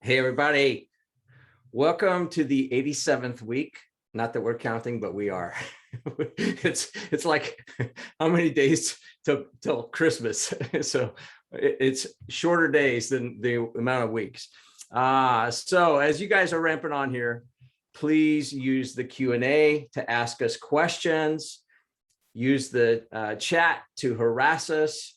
Hey everybody, welcome to the 87th week. Not that we're counting, but we are. It's like how many days till Christmas? So it's shorter days than the amount of weeks. So as you guys are ramping on here, please use the Q&A to ask us questions. Use the chat to harass us.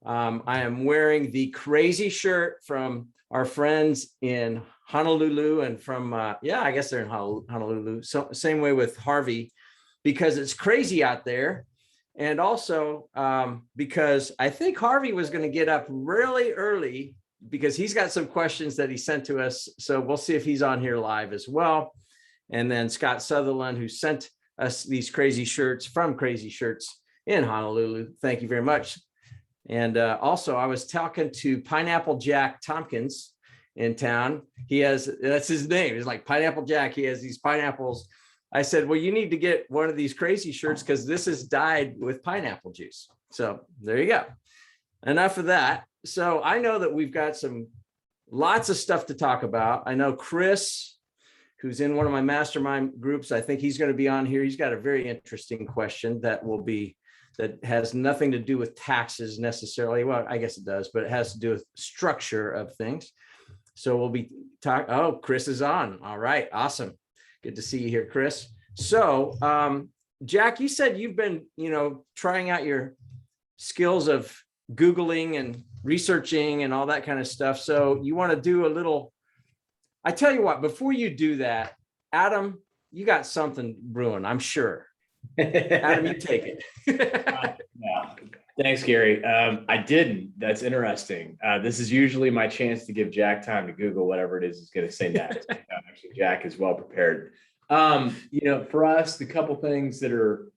I am wearing the crazy shirt from our friends in Honolulu and from, I guess they're in Honolulu. So same way with Harvey, because it's crazy out there. And also because I think Harvey was going to get up really early because he's got some questions that he sent to us. So we'll see if he's on here live as well. And then Scott Sutherland, who sent us these crazy shirts from Crazy Shirts in Honolulu. Thank you very much. And also, I was talking to Pineapple Jack Tompkins in town. That's his name. He's like Pineapple Jack. He has these pineapples. I said, well, you need to get one of these crazy shirts because this is dyed with pineapple juice. So there you go. Enough of that. So I know that we've got lots of stuff to talk about. I know Chris, who's in one of my mastermind groups, I think he's going to be on here. He's got a very interesting question that has nothing to do with taxes necessarily. Well, I guess it does, but it has to do with structure of things. So we'll be talking. Oh, Chris is on. All right. Awesome. Good to see you here, Chris. So, Jack, you said you've been, trying out your skills of Googling and researching and all that kind of stuff. So you want to do a little, I tell you what, before you do that, Adam, you got something brewing, I'm sure. Adam, you take it. Yeah. Thanks, Gary. I didn't. That's interesting. This is usually my chance to give Jack time to Google whatever it is he's going to say next. Actually, Jack is well prepared. For us, the couple things that are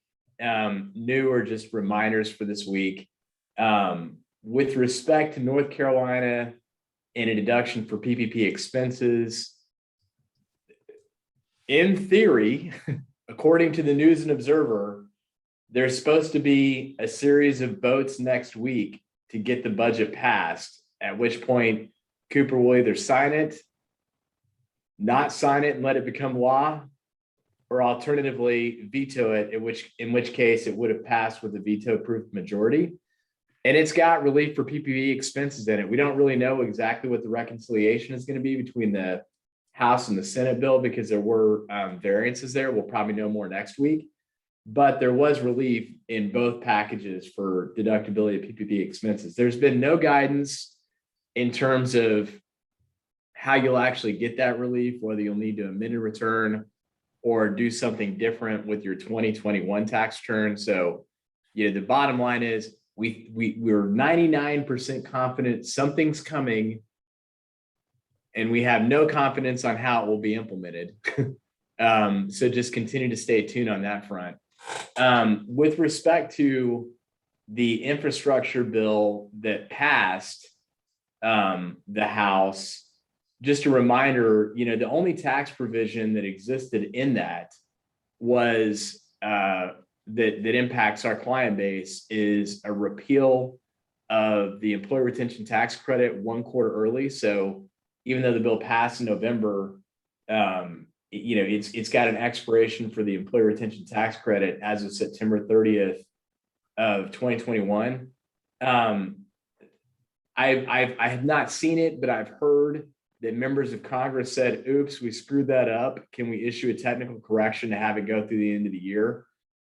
new or just reminders for this week. With respect to North Carolina and a deduction for PPP expenses, in theory, according to the News and Observer, there's supposed to be a series of votes next week to get the budget passed, at which point Cooper will either sign it, not sign it and let it become law, or alternatively veto it, in which case it would have passed with a veto-proof majority. And it's got relief for PPP expenses in it. We don't really know exactly what the reconciliation is going to be between the House and the Senate bill because there were variances there. We'll probably know more next week. But there was relief in both packages for deductibility of PPP expenses. There's been no guidance in terms of how you'll actually get that relief, whether you'll need to amend a return or do something different with your 2021 tax return. So, the bottom line is we're 99% confident something's coming, and we have no confidence on how it will be implemented. So just continue to stay tuned on that front. With respect to the infrastructure bill that passed the House, just a reminder, the only tax provision that existed in that was that impacts our client base is a repeal of the employee retention tax credit 1 quarter early. So even though the bill passed in November, it's got an expiration for the employee retention tax credit as of September 30th of 2021. I have not seen it, but I've heard that members of Congress said, oops, we screwed that up. Can we issue a technical correction to have it go through the end of the year?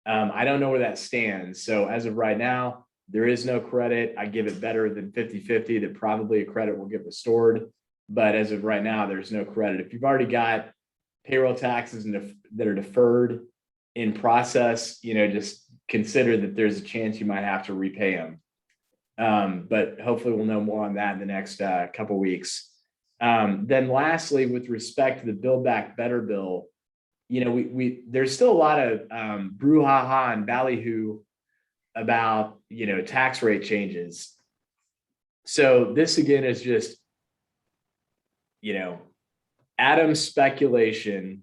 I don't know where that stands. So as of right now, there is no credit. I give it better than 50-50 that probably a credit will get restored. But as of right now, there's no credit. If you've already got payroll taxes that are deferred in process, just consider that there's a chance you might have to repay them. But hopefully we'll know more on that in the next couple weeks. Then lastly, with respect to the Build Back Better bill, there's still a lot of brouhaha and ballyhoo about, tax rate changes. So this again is just, Adam's speculation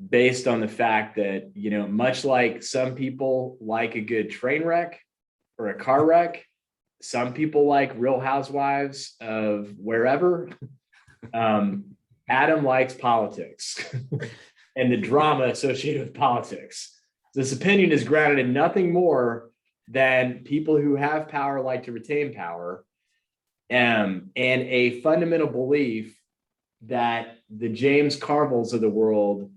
based on the fact that, much like some people like a good train wreck or a car wreck, Some people like Real Housewives of wherever. Adam likes politics and the drama associated with politics. This opinion is grounded in nothing more than people who have power like to retain power, and a fundamental belief that the James Carvilles of the world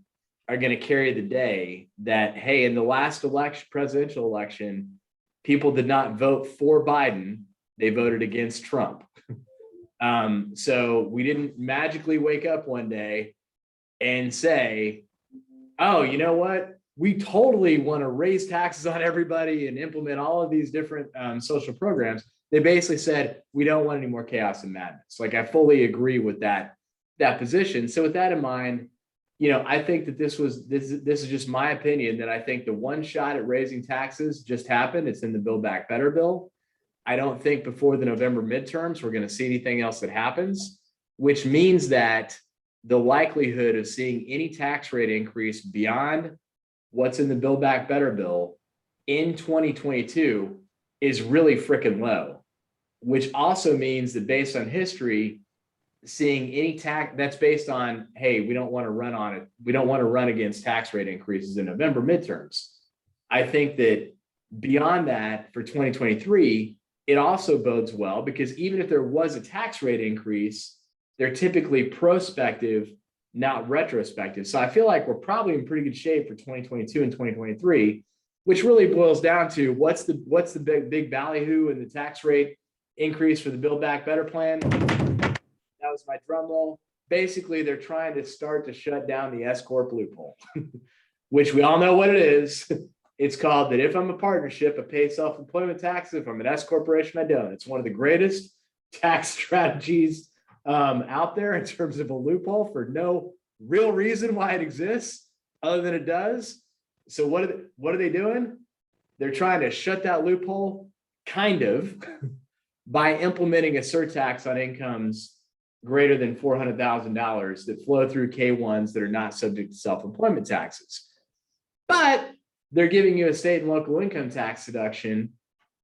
are going to carry the day. That, hey, in the last election, presidential election, people did not vote for Biden, they voted against Trump. So we didn't magically wake up one day and say, oh, you know what? We totally want to raise taxes on everybody and implement all of these different social programs. They basically said, we don't want any more chaos and madness. Like, I fully agree with that position. So with that in mind, I think that this is just my opinion, that I think the one shot at raising taxes just happened. It's in the Build Back Better bill. I don't think before the November midterms, we're going to see anything else that happens, which means that the likelihood of seeing any tax rate increase beyond what's in the Build Back Better bill in 2022 is really freaking low, which also means that based on history, seeing any tax that's based on, hey, we don't want to run on it. We don't want to run against tax rate increases in November midterms. I think that beyond that, for 2023, it also bodes well, because even if there was a tax rate increase, they're typically prospective, not retrospective. So I feel like we're probably in pretty good shape for 2022 and 2023, which really boils down to what's the big ballyhoo in the tax rate increase for the Build Back Better plan. That was my drum roll. Basically, they're trying to start to shut down the S Corp loophole, which we all know what it is. It's called that if I'm a partnership, I pay self-employment taxes. If I'm an S corporation, I don't. It's one of the greatest tax strategies out there in terms of a loophole for no real reason why it exists other than it does. So what are they doing? They're trying to shut that loophole, kind of, by implementing a surtax on incomes greater than $400,000 that flow through K-1s that are not subject to self-employment taxes. But they're giving you a state and local income tax deduction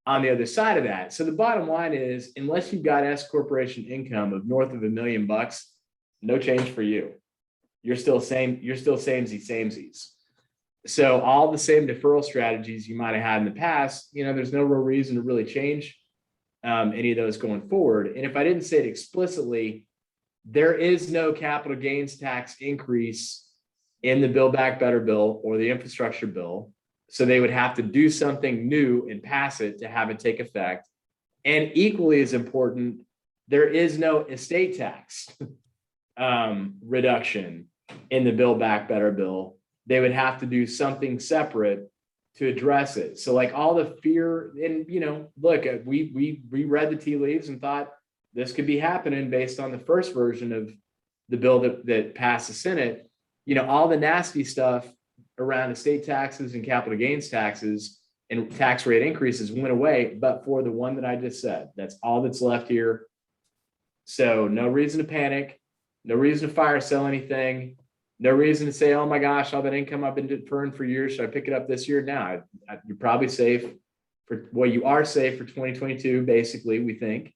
on the other side of that. So the bottom line is, unless you've got S corporation income of north of $1 million, no change for you. You're still samesies. So all the same deferral strategies you might have had in the past, there's no real reason to really change any of those going forward. And if I didn't say it explicitly, there is no capital gains tax increase in the Build Back Better bill or the infrastructure bill. So they would have to do something new and pass it to have it take effect. And equally as important, there is no estate tax reduction in the Build Back Better bill. They would have to do something separate to address it. So like all the fear, and look, we read the tea leaves and thought this could be happening based on the first version of the bill that passed the Senate. All the nasty stuff around estate taxes and capital gains taxes and tax rate increases went away, but for the one that I just said. That's all that's left here. So no reason to panic, no reason to fire sell anything, no reason to say, oh my gosh, all that income I've been deferring for years, should I pick it up this year? Now you're probably safe you are safe for 2022, basically, we think,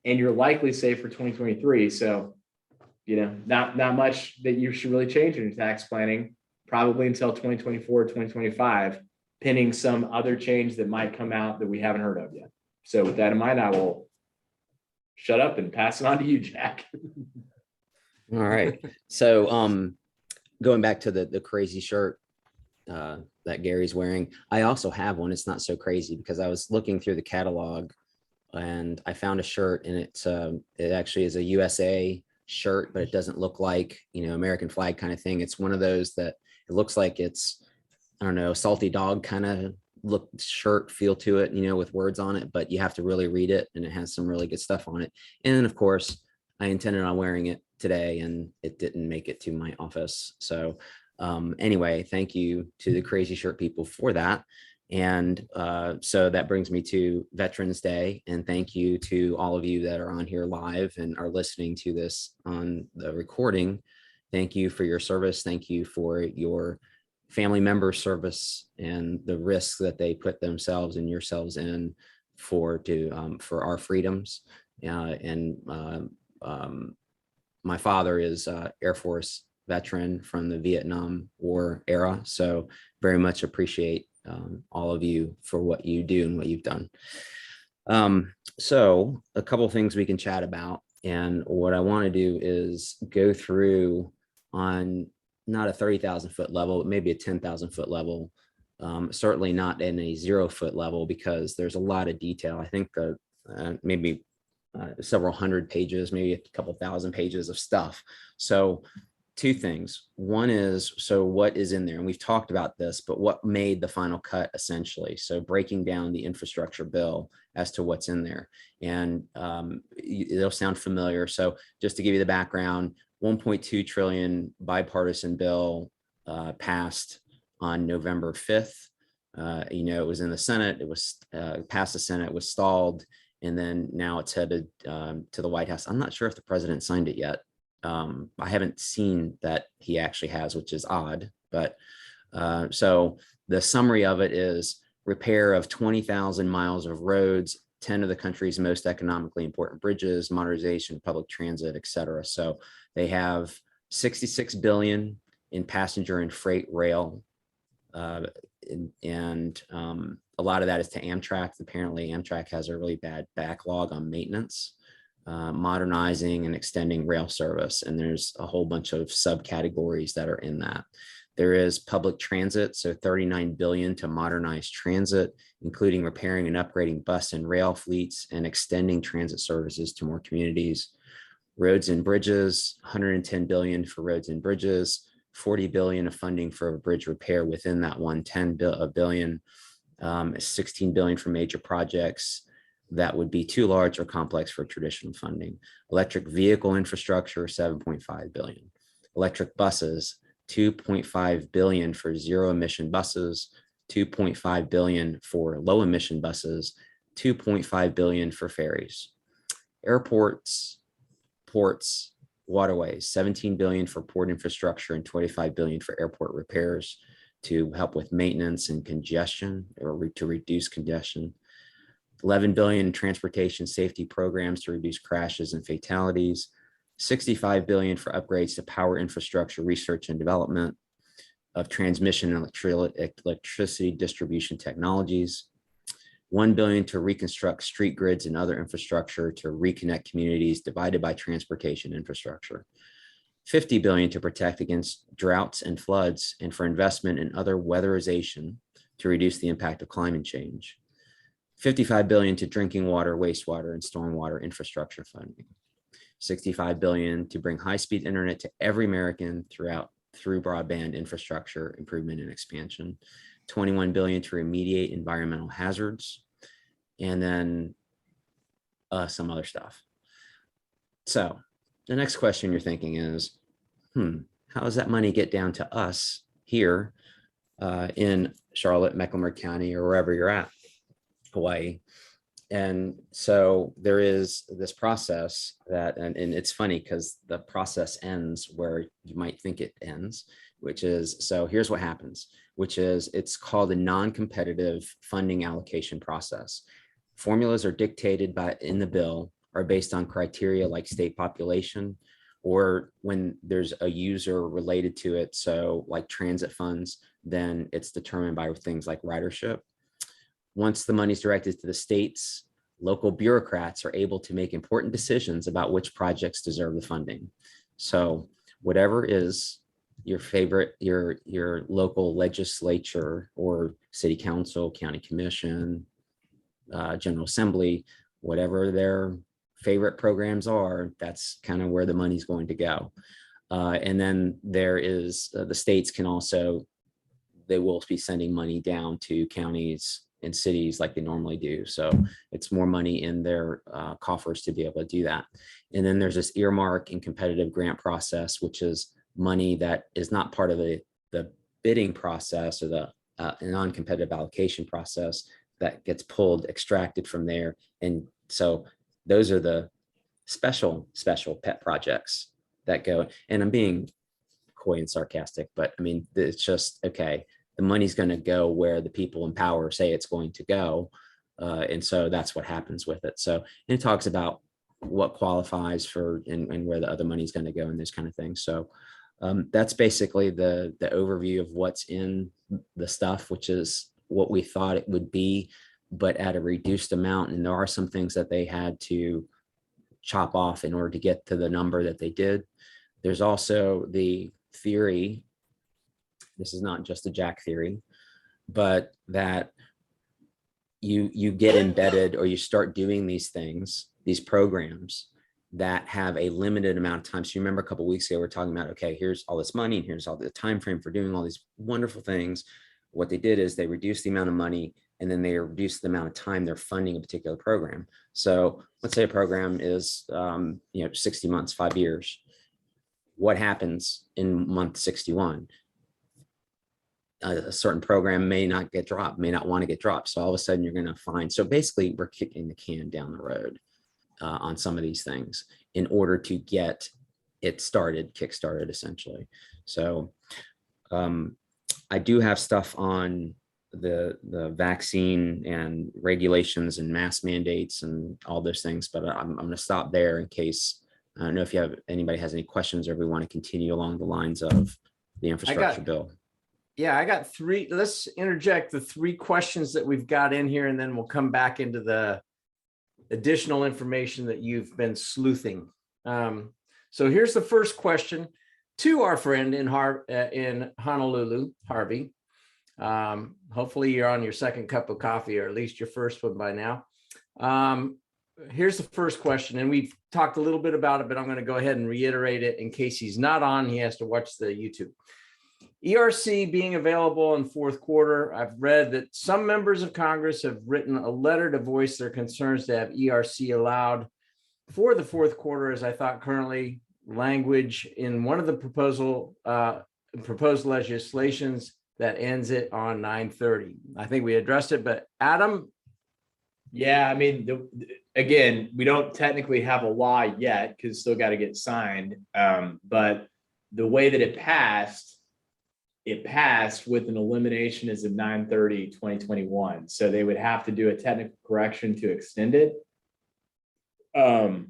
and you're likely safe for 2023. So, not much that you should really change in your tax planning, probably until 2024, 2025, pending some other change that might come out that we haven't heard of yet. So with that in mind, I will shut up and pass it on to you, Jack. All right. So going back to the crazy shirt that Gary's wearing, I also have one. It's not so crazy because I was looking through the catalog and I found a shirt, and it actually is a USA shirt, but it doesn't look like, American flag kind of thing. It's one of those that it looks like it's, I don't know, salty dog kind of look shirt feel to it, with words on it, but you have to really read it, and it has some really good stuff on it. And of course, I intended on wearing it today, and it didn't make it to my office. So anyway, thank you to the crazy shirt people for that. And so that brings me to Veterans Day, and thank you to all of you that are on here live and are listening to this on the recording. Thank you for your service. Thank you for your family member service and the risks that they put themselves and yourselves in for our freedoms. And my father is Air Force veteran from the Vietnam War era, so very much appreciate all of you for what you do and what you've done. So a couple of things we can chat about, and what I want to do is go through on not a 30,000 foot level, but maybe a 10,000 foot level. Certainly not in a 0 foot level, because there's a lot of detail. I think maybe several hundred pages, maybe a couple thousand pages of stuff. So two things. One is, so what is in there? And we've talked about this, but what made the final cut essentially? So breaking down the infrastructure bill as to what's in there. And it'll sound familiar. So just to give you the background, 1.2 trillion bipartisan bill passed on November 5th. It was in the Senate, it was passed the Senate, was stalled, and then now it's headed to the White House. I'm not sure if the president signed it yet. I haven't seen that he actually has, which is odd. But so the summary of it is repair of 20,000 miles of roads, 10 of the country's most economically important bridges, modernization, public transit, et cetera. So they have 66 billion in passenger and freight rail. And a lot of that is to Amtrak. Apparently Amtrak has a really bad backlog on maintenance, modernizing and extending rail service. And there's a whole bunch of subcategories that are in that. There is public transit, so 39 billion to modernize transit, including repairing and upgrading bus and rail fleets and extending transit services to more communities. Roads and bridges, 110 billion for roads and bridges, 40 billion of funding for bridge repair within that 110 billion, 16 billion for major projects that would be too large or complex for traditional funding. Electric vehicle infrastructure, 7.5 billion. Electric buses, 2.5 billion for zero emission buses, 2.5 billion for low emission buses, 2.5 billion for ferries. Airports, ports, waterways, 17 billion for port infrastructure and 25 billion for airport repairs to help with maintenance and congestion, or to reduce congestion. 11 billion in transportation safety programs to reduce crashes and fatalities. 65 billion for upgrades to power infrastructure, research and development of transmission and electricity distribution technologies. 1 billion to reconstruct street grids and other infrastructure to reconnect communities divided by transportation infrastructure. 50 billion to protect against droughts and floods and for investment in other weatherization to reduce the impact of climate change. 55 billion to drinking water, wastewater, and stormwater infrastructure funding. 65 billion to bring high-speed internet to every American through broadband infrastructure improvement and expansion. 21 billion to remediate environmental hazards, and then some other stuff. So the next question you're thinking is, how does that money get down to us here in Charlotte, Mecklenburg County, or wherever you're at, Hawaii? And so there is this process that, and it's funny because the process ends where you might think it ends, which is, so here's what happens, which is it's called a non-competitive funding allocation process. Formulas are dictated in the bill are based on criteria like state population, or when there's a user related to it. So like transit funds, then it's determined by things like ridership. Once the money is directed to the states, local bureaucrats are able to make important decisions about which projects deserve the funding. So whatever is your favorite, your local legislature or city council, county commission, general assembly, whatever their favorite programs are, that's kind of where the money's going to go. And then there is the states can also, they will be sending money down to counties and cities like they normally do. So it's more money in their coffers to be able to do that. And then there's this earmark and competitive grant process, which is money that is not part of the bidding process or the non-competitive allocation process that gets pulled, extracted from there. And so those are the special pet projects that go, and I'm being coy and sarcastic, but I mean, it's just, okay, the money's going to go where the people in power say it's going to go. And so that's what happens with it. So it talks about what qualifies for and where the other money is going to go and those kind of things. So that's basically the overview of what's in the stuff, which is what we thought it would be, but at a reduced amount. And there are some things that they had to chop off in order to get to the number that they did. There's also the theory, this is not just a Jack theory, but that you get embedded or you start doing these things, these programs that have a limited amount of time. So you remember a couple of weeks ago, we're talking about, okay, here's all this money and here's all the time frame for doing all these wonderful things. What they did is they reduced the amount of money and then they reduced the amount of time they're funding a particular program. So let's say a program is 60 months, 5 years. What happens in month 61? A certain program may not get dropped, may not want to get dropped. So all of a sudden you're going to find, so basically we're kicking the can down the road on some of these things in order to get it started, kickstarted essentially. So I do have stuff on the vaccine and regulations and mask mandates and all those things, but I'm going to stop there in case, I don't know if anybody has any questions or we want to continue along the lines of the infrastructure bill. Yeah, I got three. Let's interject the three questions that we've got in here, and then we'll come back into the additional information that you've been sleuthing. So here's the first question to our friend in Honolulu, Harvey. Hopefully you're on your second cup of coffee, or at least your first one by now. Here's the first question, and we've talked a little bit about it, but I'm going to go ahead and reiterate it in case he's not on. He has to watch the YouTube. ERC being available in fourth quarter. I've read that some members of Congress have written a letter to voice their concerns to have ERC allowed for the fourth quarter, as I thought currently language in one of the proposed legislations that ends it on 9/30. I think we addressed it, but Adam? Yeah, I mean, again, we don't technically have a law yet because it's still got to get signed. But the way that it passed with an elimination as of 9/30/2021. So they would have to do a technical correction to extend it for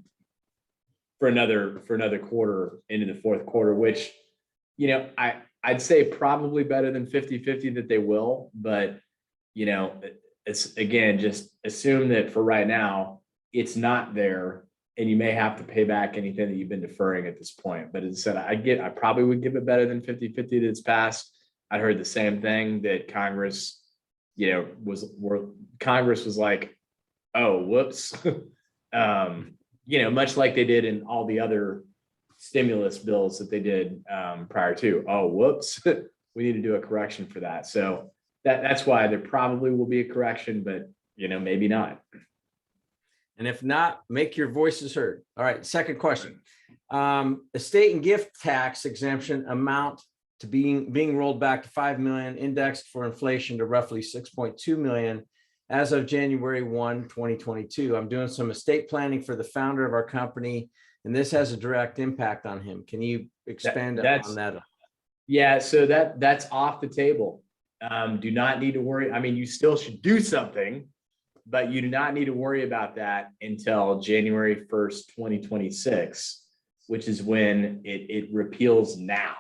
another quarter into the fourth quarter, which, I'd say probably better than 50-50 that they will, but it's, again, just assume that for right now, it's not there. And you may have to pay back anything that you've been deferring at this point. But as I said, I probably would give it better than 50-50 that it's passed. I'd heard the same thing that Congress, Congress was like, oh, whoops. Much like they did in all the other stimulus bills that they did prior to. Oh, whoops. We need to do a correction for that. So that's why there probably will be a correction, but maybe not. And if not, make your voices heard. All right, second question. Estate and gift tax exemption amount to being rolled back to 5 million, indexed for inflation to roughly 6.2 million as of January 1, 2022. I'm doing some estate planning for the founder of our company, and this has a direct impact on him. Can you expand on that? Yeah, so that's off the table. Do not need to worry. I mean, you still should do something, but you do not need to worry about that until January 1st, 2026, which is when it repeals now.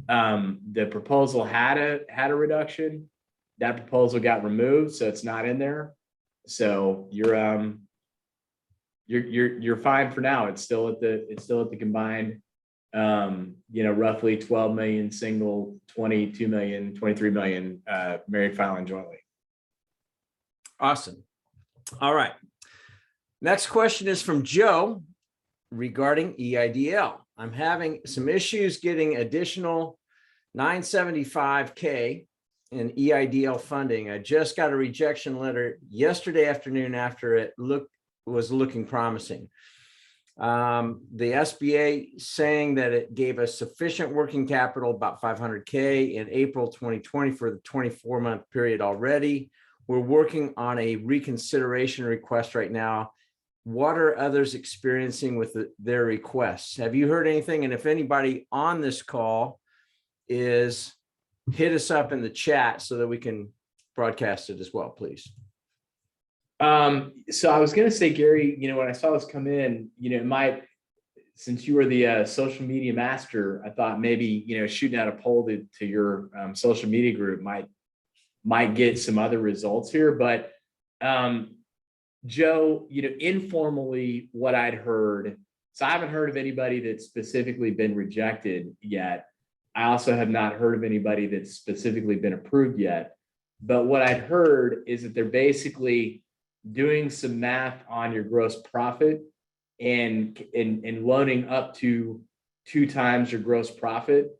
The proposal had a reduction. That proposal got removed, so it's not in there. So you're fine for now. It's still at the combined, roughly 12 million single, 22 million, 23 million married filing jointly. Awesome. All right. Next question is from Joe regarding EIDL. I'm having some issues getting additional $975K in EIDL funding. I just got a rejection letter yesterday afternoon after it was looking promising. The SBA saying that it gave us sufficient working capital, about $500K in April 2020 for the 24-month period already. We're working on a reconsideration request right now. What are others experiencing with their requests? Have you heard anything? And if anybody on this call is, hit us up in the chat so that we can broadcast it as well, please. So I was going to say, Gary, when I saw this come in, it might, since you were the social media master, I thought maybe, shooting out a poll to your social media group might get some other results here. But Joe, informally, what I'd heard, so I haven't heard of anybody that's specifically been rejected yet. I also have not heard of anybody that's specifically been approved yet. But what I'd heard is that they're basically doing some math on your gross profit and loaning up to 2 times your gross profit,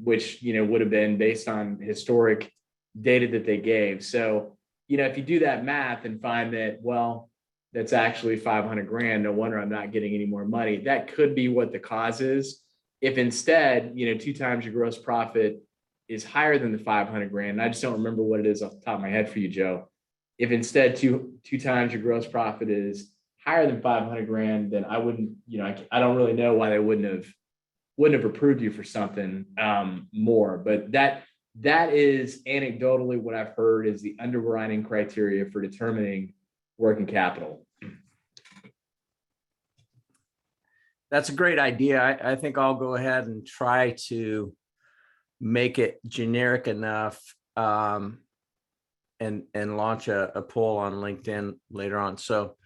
which would have been based on historic data that they gave. So, if you do that math and find that, well, that's actually 500 grand, no wonder I'm not getting any more money. That could be what the cause is. If instead, 2 times your gross profit is higher than the 500 grand, and I just don't remember what it is off the top of my head for you, Joe. If instead two times your gross profit is higher than 500 grand, then I wouldn't, I don't really know why they wouldn't have approved you for something more. But that is anecdotally what I've heard is the underwriting criteria for determining working capital. That's a great idea. I think I'll go ahead and try to make it generic enough and launch a poll on LinkedIn later on. So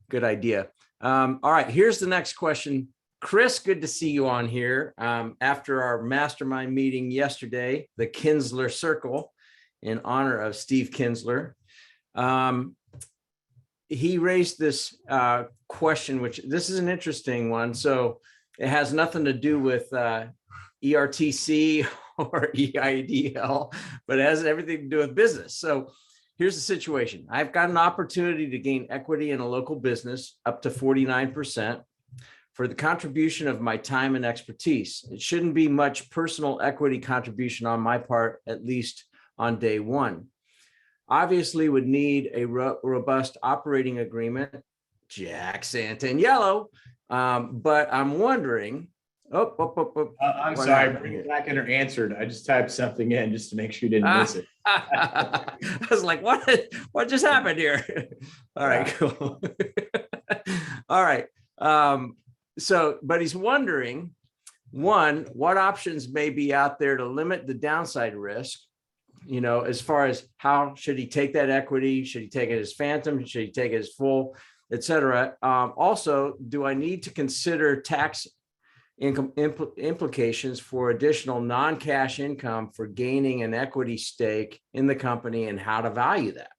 good idea. All right, here's the next question. Chris, good to see you on here. After our mastermind meeting yesterday, the Kinsler Circle, in honor of Steve Kinsler, he raised this question, which this is an interesting one. So it has nothing to do with ERTC or EIDL, but it has everything to do with business. So here's the situation. I've got an opportunity to gain equity in a local business up to 49%. For the contribution of my time and expertise. It shouldn't be much personal equity contribution on my part, at least on day one. Obviously would need a robust operating agreement, Jack Santaniello, but I'm wondering, I'm sorry, bring it back under answered. I just typed something in just to make sure you didn't miss it. I was like, what just happened here? All right, cool. All right. But he's wondering, one, what options may be out there to limit the downside risk, as far as how should he take that equity? Should he take it as phantom? Should he take it as full, et cetera? Also, do I need to consider tax implications for additional non-cash income for gaining an equity stake in the company and how to value that?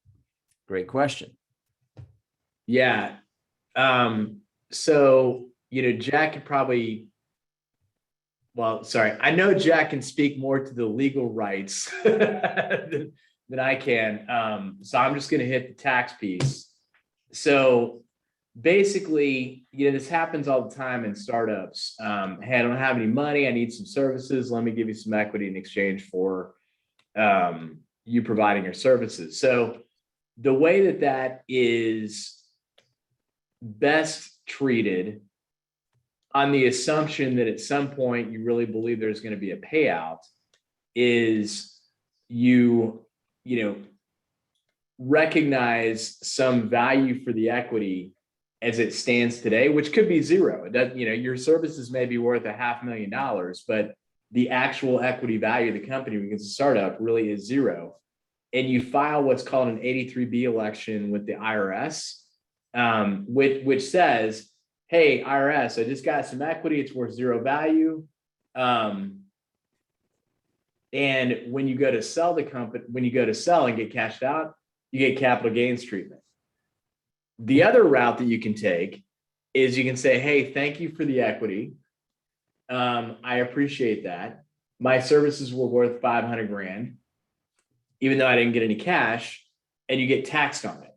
Great question. Yeah. So, Jack could probably, I know Jack can speak more to the legal rights than I can. So I'm just going to hit the tax piece. So basically, this happens all the time in startups. Hey, I don't have any money. I need some services. Let me give you some equity in exchange for you providing your services. So the way that is best treated, on the assumption that at some point you really believe there's going to be a payout, is you recognize some value for the equity as it stands today, which could be zero. It doesn't, your services may be worth $500,000, but the actual equity value of the company when it's a startup really is zero. And you file what's called an 83B election with the IRS, which says, hey, IRS, I just got some equity. It's worth zero value. And when you go to sell the company, when you go to sell and get cashed out, you get capital gains treatment. The other route that you can take is you can say, hey, thank you for the equity. I appreciate that. My services were worth 500 grand, even though I didn't get any cash, and you get taxed on it.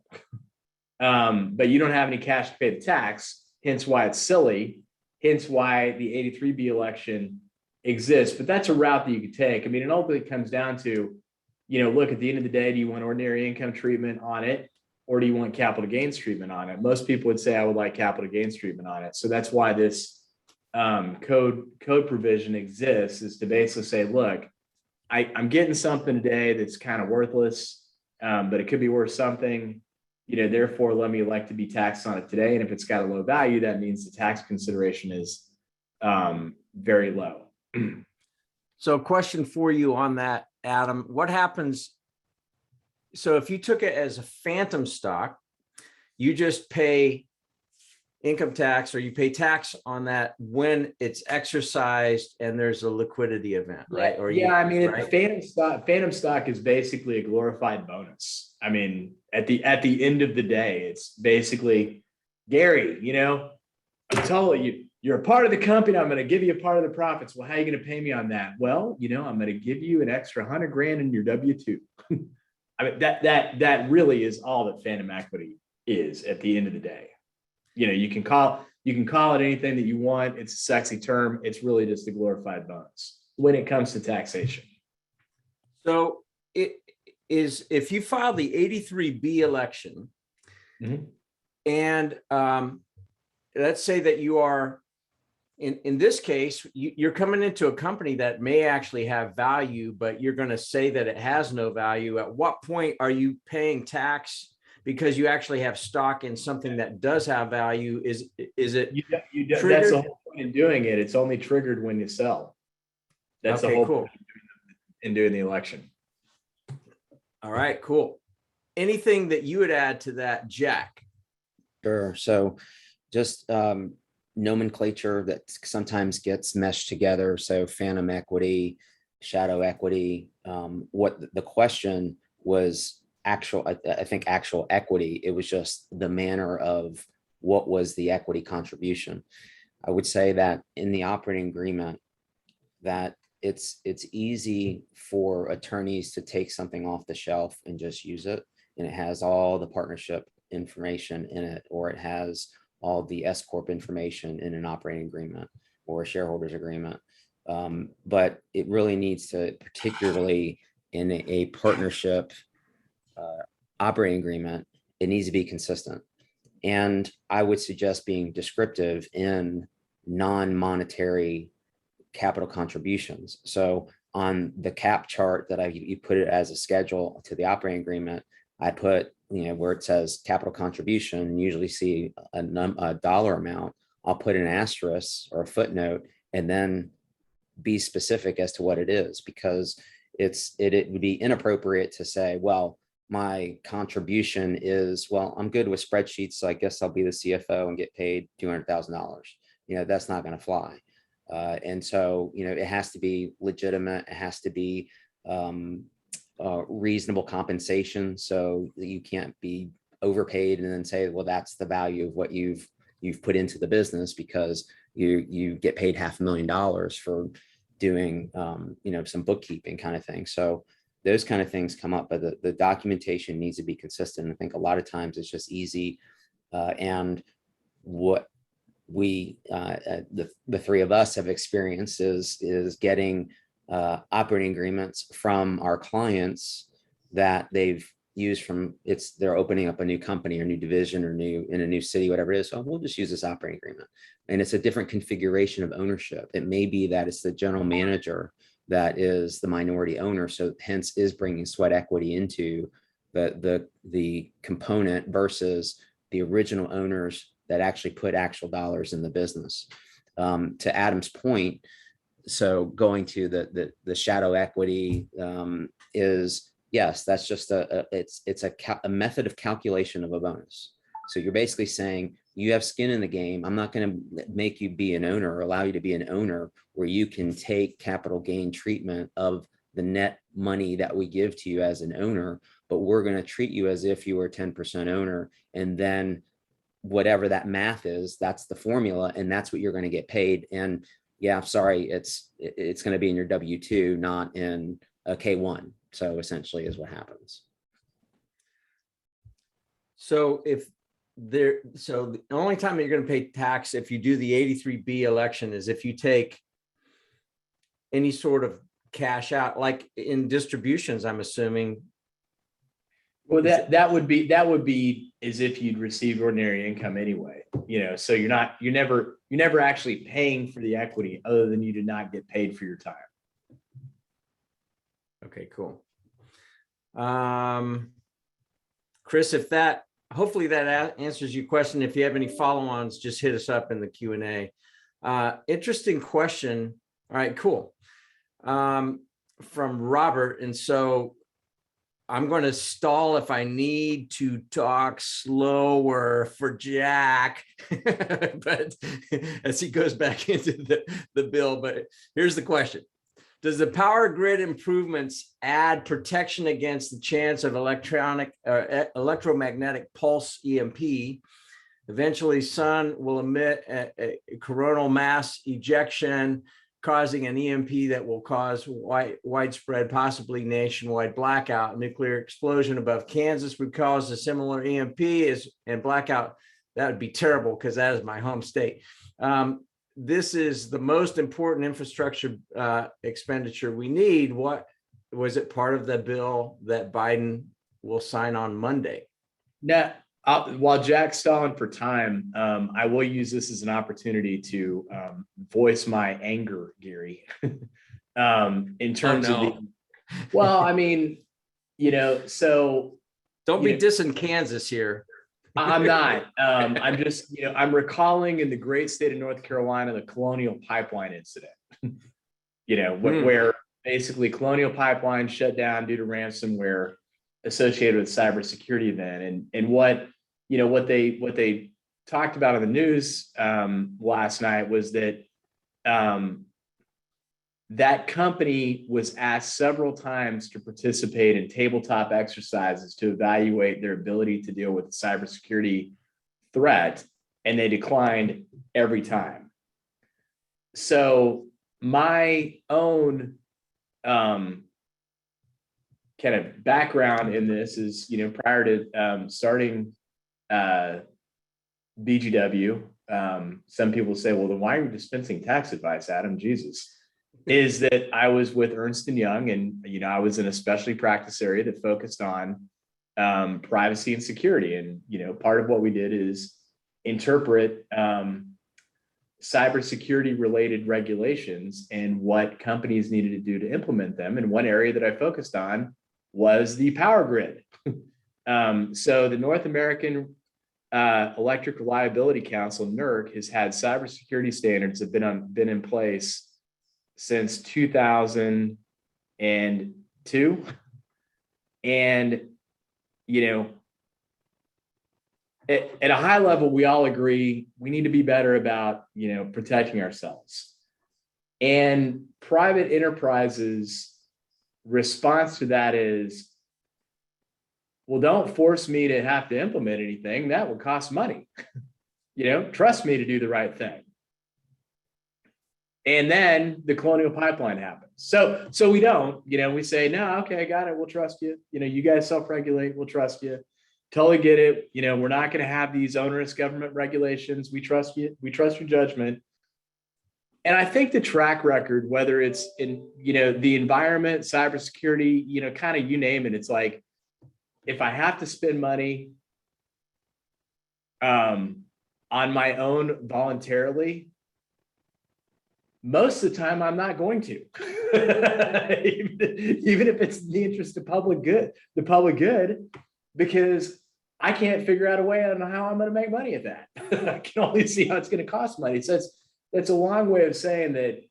But you don't have any cash to pay the tax. Hence why it's silly, hence why the 83B election exists. But that's a route that you could take. I mean, it ultimately comes down to, look, at the end of the day, do you want ordinary income treatment on it, or do you want capital gains treatment on it? Most people would say I would like capital gains treatment on it. So that's why this code provision exists, is to basically say, look, I'm getting something today that's kind of worthless, but it could be worth something. therefore let me elect to be taxed on it today. And if it's got a low value, that means the tax consideration is very low. So question for you on that, Adam, what happens? So if you took it as a phantom stock, you just pay income tax, or you pay tax on that when it's exercised and there's a liquidity event, right? Or right? Phantom stock is basically a glorified bonus. I mean, at the end of the day, it's basically, Gary, I'm telling you, you're a part of the company. I'm going to give you a part of the profits. Well, how are you going to pay me on that? Well, I'm going to give you an extra $100,000 in your W-2. I mean, that really is all that phantom equity is at the end of the day. You can call it anything that you want. It's a sexy term. It's really just a glorified bonus when it comes to taxation. So it is, if you file the 83B election, and let's say that you are, in this case, you're coming into a company that may actually have value, but you're going to say that it has no value. At what point are you paying tax because you actually have stock in something that does have value? Is it triggered? That's the whole point in doing it. It's only triggered when you sell. That's the whole point in doing the election. All right, cool. Anything that you would add to that, Jack? Sure. So just nomenclature that sometimes gets meshed together. So phantom equity, shadow equity. What the question was, I think actual equity. It was just the manner of what was the equity contribution. I would say that in the operating agreement, that it's easy for attorneys to take something off the shelf and just use it, and it has all the partnership information in it, or it has all the S corp information in an operating agreement or a shareholders agreement. But it really needs to, particularly in a partnership operating agreement, it needs to be consistent. And I would suggest being descriptive in non-monetary capital contributions. So on the cap chart that you put it as a schedule to the operating agreement, I put, where it says capital contribution, usually see a dollar amount, I'll put an asterisk or a footnote and then be specific as to what it is, because it would be inappropriate to say, well, my contribution is, well, I'm good with spreadsheets, so I guess I'll be the CFO and get paid $200,000. That's not going to fly. And so, it has to be legitimate. It has to be reasonable compensation, so that you can't be overpaid and then say, well, that's the value of what you've put into the business, because you get paid $500,000 for doing some bookkeeping kind of thing. So those kind of things come up, but the documentation needs to be consistent. I think a lot of times it's just easy, and what we the three of us have experienced is getting operating agreements from our clients that they've used they're opening up a new company or new division or in a new city, whatever it is. So we'll just use this operating agreement, and it's a different configuration of ownership. It may be that it's the general manager that is the minority owner, so hence is bringing sweat equity into the component versus the original owners that actually put actual dollars in the business. To Adam's point, so going to the shadow equity is, yes, that's just it's a method of calculation of a bonus. So you're basically saying you have skin in the game. I'm not going to make you be an owner or allow you to be an owner where you can take capital gain treatment of the net money that we give to you as an owner, but we're going to treat you as if you were a 10% owner. And then whatever that math is, that's the formula, and that's what you're going to get paid. And yeah, sorry, it's going to be in your W-2, not in a K-1. So essentially is what happens. So so the only time that you're going to pay tax if you do the 83B election is if you take any sort of cash out, like in distributions, I'm assuming. Well, that would be as if you'd received ordinary income anyway, so you're never actually paying for the equity, other than you did not get paid for your time. Okay, cool. Chris, if that hopefully that answers your question. If you have any follow-ons, just hit us up in the Q&A. Interesting question. All right, cool. From Robert. And so I'm going to stall if I need to talk slower for Jack, but as he goes back into the bill. But here's the question. Does the power grid improvements add protection against the chance of electromagnetic pulse EMP? Eventually, sun will emit a coronal mass ejection, causing an EMP that will cause widespread, possibly nationwide blackout. Nuclear explosion above Kansas would cause a similar EMP and blackout. That would be terrible because that is my home state. This is the most important infrastructure expenditure we need. What was it part of the bill that Biden will sign on Monday? Now, while Jack's stalling for time, I will use this as an opportunity to voice my anger, Gary, in terms of the, well, I mean, so. Don't be dissing Kansas here. I'm not. I'm just, I'm recalling in the great state of North Carolina, the Colonial Pipeline incident, where basically Colonial Pipeline shut down due to ransomware associated with cybersecurity event. And what they talked about on the news last night was that that company was asked several times to participate in tabletop exercises to evaluate their ability to deal with the cybersecurity threat, and they declined every time. So my own kind of background in this is, prior to starting BGW, some people say, well, then why are you dispensing tax advice, Adam? Jesus. Is that I was with Ernst & Young, and I was in a specialty practice area that focused on privacy and security. And part of what we did is interpret cybersecurity related regulations and what companies needed to do to implement them. And one area that I focused on was the power grid. So the North American Electric Reliability Council, NERC, has had cybersecurity standards that have been in place since 2002. And, at a high level, we all agree we need to be better about, protecting ourselves. And private enterprises' response to that is, well, don't force me to have to implement anything. That will cost money. Trust me to do the right thing. And then the Colonial Pipeline happens. So we don't, we say, no, okay, I got it. We'll trust you. You guys self-regulate. We'll trust you. Totally get it. We're not going to have these onerous government regulations. We trust you. We trust your judgment. And I think the track record, whether it's in, the environment, cybersecurity, kind of you name it, it's like, if I have to spend money on my own voluntarily, most of the time I'm not going to, even if it's in the interest of the public good, because I can't figure out a way. I don't know how I'm going to make money at that. I can only see how it's going to cost money. So that's a long way of saying that,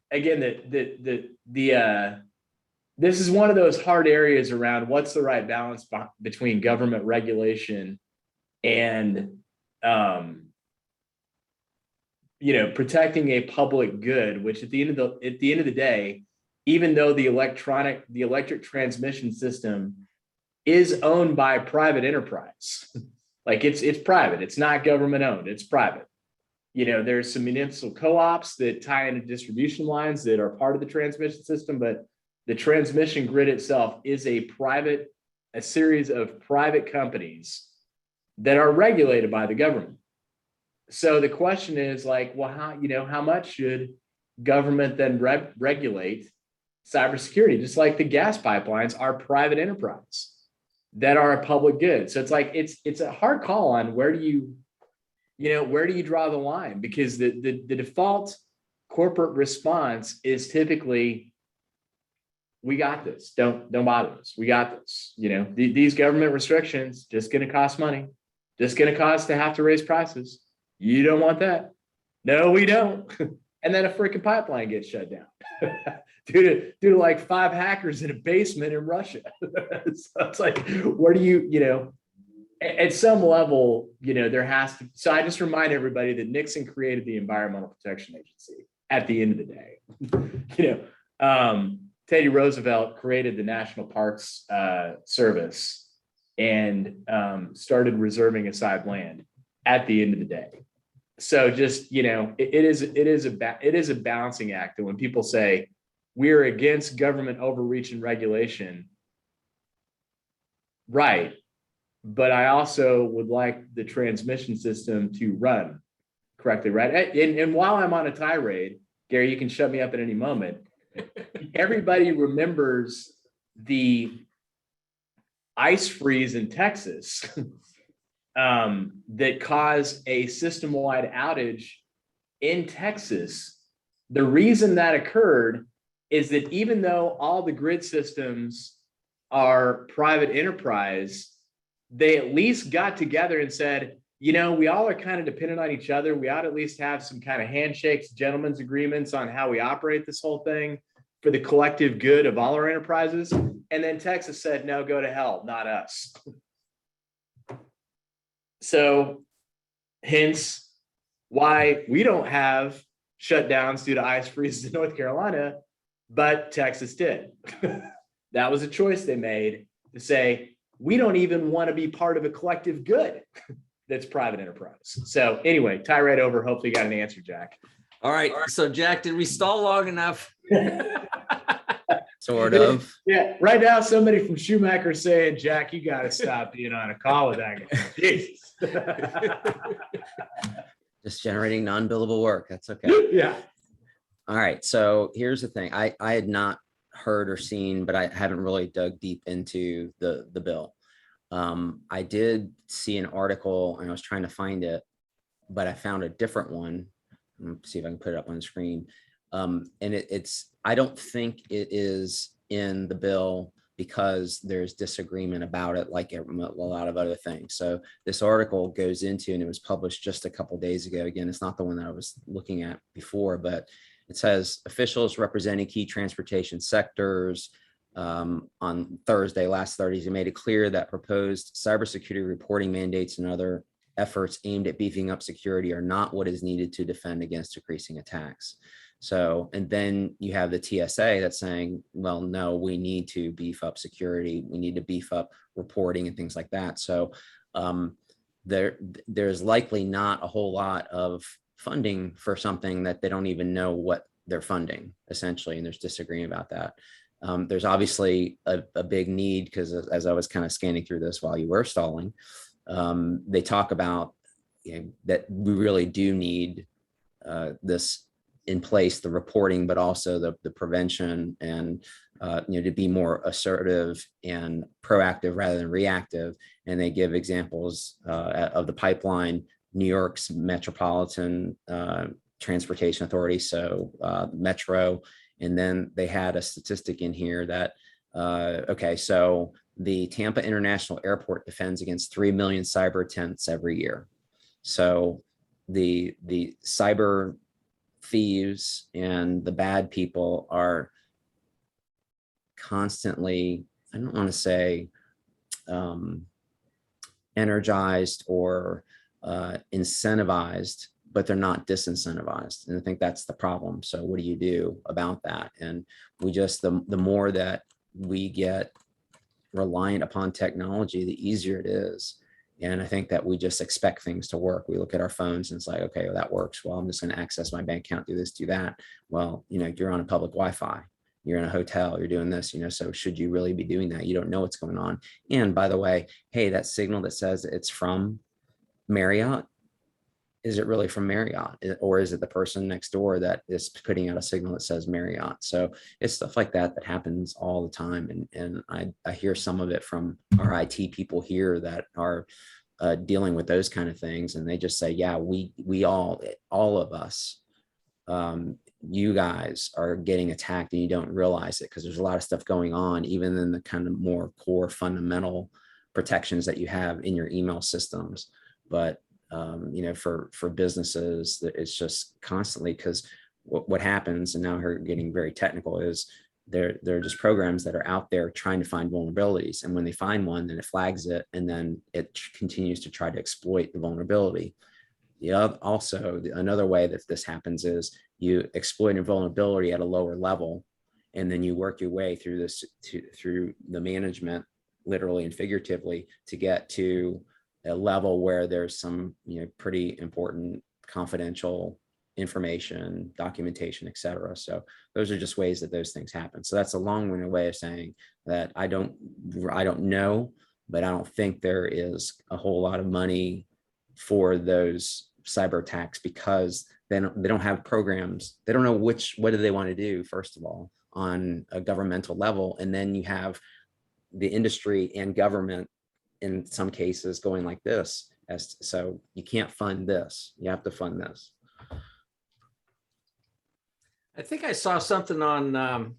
again, this is one of those hard areas around what's the right balance between government regulation and, protecting a public good, which at the end of the day, even though the electric transmission system is owned by private enterprise, like it's private, it's not government owned, it's private. There's some municipal co-ops that tie into distribution lines that are part of the transmission system, but the transmission grid itself is a series of private companies that are regulated by the government. So the question is like, well, how much should government then regulate cybersecurity? Just like the gas pipelines are private enterprise that are a public good. So it's like, it's a hard call on where do you draw the line? Because the default corporate response is typically, we got this. Don't bother us. We got this. You know, these government restrictions just going to cost money, just going to cause to have to raise prices. You don't want that. No, we don't. And then a freaking pipeline gets shut down due to like 5 hackers in a basement in Russia. So it's like, where do you know, at some level, you know, there has to. So I just remind everybody that Nixon created the Environmental Protection Agency at the end of the day. You know, Teddy Roosevelt created the National Parks Service and started reserving aside land at the end of the day. So just, you know, it is a balancing act. And when people say we're against government overreach and regulation, right? But I also would like the transmission system to run correctly, right? And while I'm on a tirade, Gary, you can shut me up at any moment. Everybody remembers the ice freeze in Texas that caused a system-wide outage in Texas. The reason that occurred is that even though all the grid systems are private enterprise, they at least got together and said, you know, we all are kind of dependent on each other. We ought to at least have some kind of handshakes, gentlemen's agreements on how we operate this whole thing for the collective good of all our enterprises. And then Texas said, no, go to hell, not us. So hence why we don't have shutdowns due to ice freezes in North Carolina, but Texas did. That was a choice they made to say, we don't even want to be part of a collective good that's private enterprise. So anyway, tirade over. Hopefully you got an answer, Jack. All right. So Jack, did we stall long enough? Sort of. Yeah. Right now, somebody from Schumacher saying, Jack, you got to stop being on a call with that guy. Jesus. Just generating non-billable work. That's okay. Yeah. All right. So here's the thing. I had not heard or seen, but I haven't really dug deep into the bill. I did see an article and I was trying to find it, but I found a different one. Let's see if I can put it up on the screen. And I don't think it is in the bill because there's disagreement about it, like a lot of other things. So this article goes into, and it was published just a couple of days ago. Again, it's not the one that I was looking at before, but it says officials representing key transportation sectors on last Thursday, made it clear that proposed cybersecurity reporting mandates and other efforts aimed at beefing up security are not what is needed to defend against decreasing attacks. So, and then you have the TSA that's saying, well, no, we need to beef up security. We need to beef up reporting and things like that. So there's likely not a whole lot of funding for something that they don't even know what they're funding, essentially, and there's disagreement about that. There's obviously a big need because as I was kind of scanning through this while you were stalling, they talk about that we really do need this in place, the reporting, but also the prevention and to be more assertive and proactive rather than reactive. And they give examples of the pipeline, New York's Metropolitan Transportation Authority, so Metro. And then they had a statistic in here that, okay, so the Tampa International Airport defends against 3 million cyber attempts every year. So the cyber thieves and the bad people are constantly, I don't want to say energized or incentivized, but they're not disincentivized. And I think that's the problem. So what do you do about that? And we just, the more that we get reliant upon technology, the easier it is. And I think that we just expect things to work. We look at our phones and it's like, okay, well, that works. Well, I'm just going to access my bank account, do this, do that. Well, you're on a public Wi-Fi, you're in a hotel, you're doing this, so should you really be doing that? You don't know what's going on. And by the way, hey, that signal that says it's from Marriott, is it really from Marriott, or is it the person next door that is putting out a signal that says Marriott? So it's stuff like that that happens all the time. And I hear some of it from our IT people here that are dealing with those kind of things. And they just say, yeah, we all of us you guys are getting attacked and you don't realize it because there's a lot of stuff going on, even in the kind of more core fundamental protections that you have in your email systems. But for businesses, it's just constantly, because what happens, and now we're getting very technical, is they're just programs that are out there trying to find vulnerabilities, and when they find one, then it flags it, and then it continues to try to exploit the vulnerability. Another way that this happens is you exploit a vulnerability at a lower level, and then you work your way through through the management, literally and figuratively, to get to a level where there's some pretty important confidential information, documentation, et cetera. So those are just ways that those things happen. So that's a long-winded way of saying that I don't know, but I don't think there is a whole lot of money for those cyber attacks, because they don't have programs. They don't know what do they want to do, first of all, on a governmental level. And then you have the industry and government in some cases going like this, so you can't fund this, you have to fund this. I think I saw something on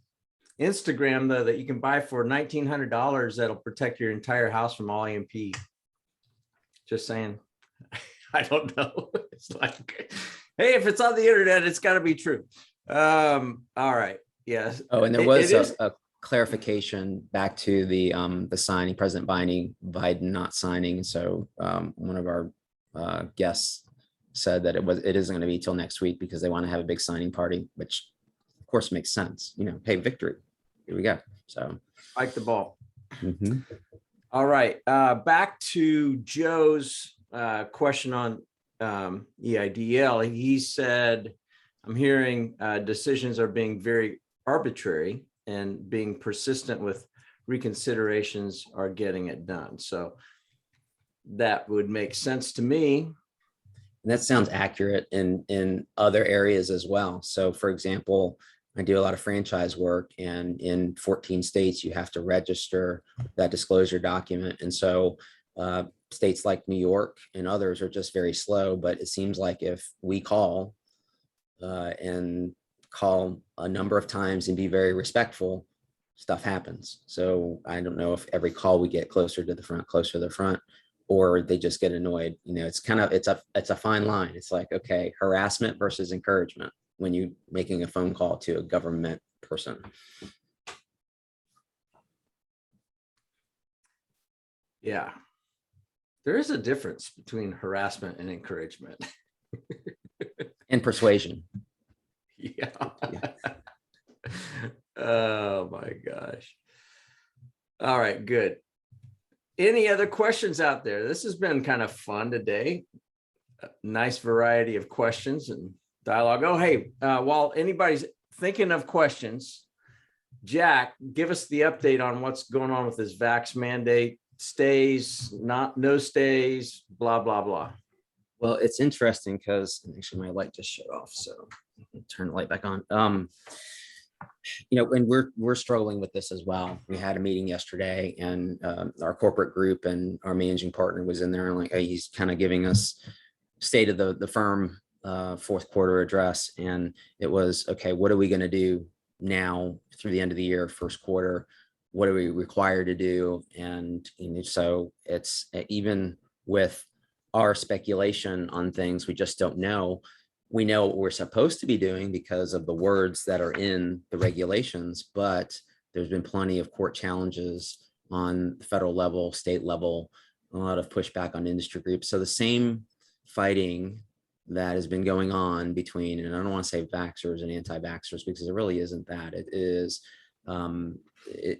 Instagram though that you can buy for $1,900 that'll protect your entire house from all EMP. Just saying. I don't know. It's like, hey, if it's on the internet, it's got to be true. All right. Yes. Oh, and there was a clarification back to the signing, President Biden not signing. So one of our guests said that it isn't going to be till next week because they want to have a big signing party, which of course makes sense. Hey, victory. Here we go. So like the ball. Mm-hmm. All right. Back to Joe's question on EIDL. He said, I'm hearing decisions are being very arbitrary, and being persistent with reconsiderations are getting it done. So that would make sense to me. And that sounds accurate in other areas as well. So for example, I do a lot of franchise work, and in 14 states, you have to register that disclosure document. And so states like New York and others are just very slow, but it seems like if we call a number of times and be very respectful, stuff happens. So I don't know if every call we get closer to the front, or they just get annoyed. It's a fine line. It's like, okay, harassment versus encouragement when you're making a phone call to a government person. Yeah. There is a difference between harassment and encouragement. And persuasion. Yeah. Oh my gosh. All right, good. Any other questions out there? This has been kind of fun today. A nice variety of questions and dialogue. Oh, hey, while anybody's thinking of questions, Jack, give us the update on what's going on with this vax mandate. Stays, no stays, blah, blah, blah. Well, it's interesting because actually my light just shut off, so turn the light back on. And we're struggling with this as well. We had a meeting yesterday, and our corporate group and our managing partner was in there, and he's kind of giving us state of the firm fourth quarter address, and it was, okay, what are we going to do now through the end of the year, first quarter? What are we required to do? And so it's, even with our speculation on things, we just don't know. We know what we're supposed to be doing because of the words that are in the regulations, but there's been plenty of court challenges on the federal level, state level, a lot of pushback on industry groups. So the same fighting that has been going on between, and I don't want to say vaxxers and anti-vaxxers, because it really isn't that. It is,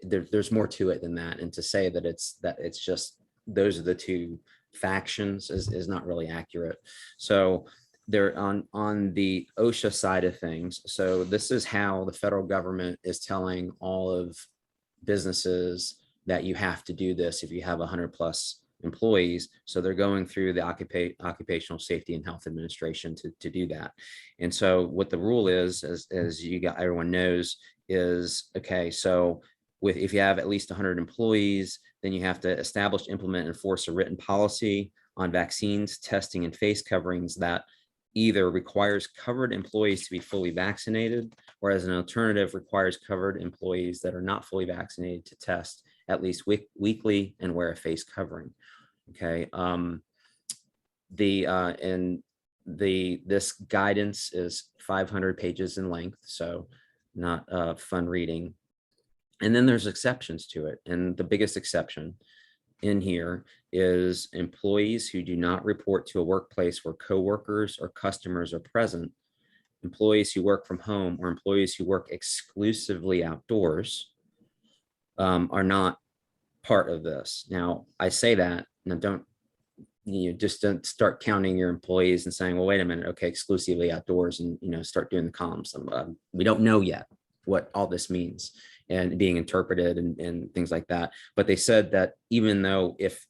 there's more to it than that. And to say that it's just those are the two factions is not really accurate. So they're on the OSHA side of things. So this is how the federal government is telling all of businesses that you have to do this if you have 100+ employees. So they're going through the Occupational Safety and Health Administration to do that. And so what the rule is, as everyone knows, is, okay, so if you have at least 100 employees, then you have to establish, implement, and enforce a written policy on vaccines, testing, and face coverings that either requires covered employees to be fully vaccinated, or as an alternative requires covered employees that are not fully vaccinated to test at least weekly and wear a face covering. Okay. This guidance is 500 pages in length, so not fun reading. And then there's exceptions to it. And the biggest exception in here is employees who do not report to a workplace where coworkers or customers are present, employees who work from home, or employees who work exclusively outdoors are not part of this. Now, I say that, now don't start counting your employees and saying, well, wait a minute, okay, exclusively outdoors, and start doing the columns. We don't know yet what all this means and being interpreted and things like that. But they said that even though if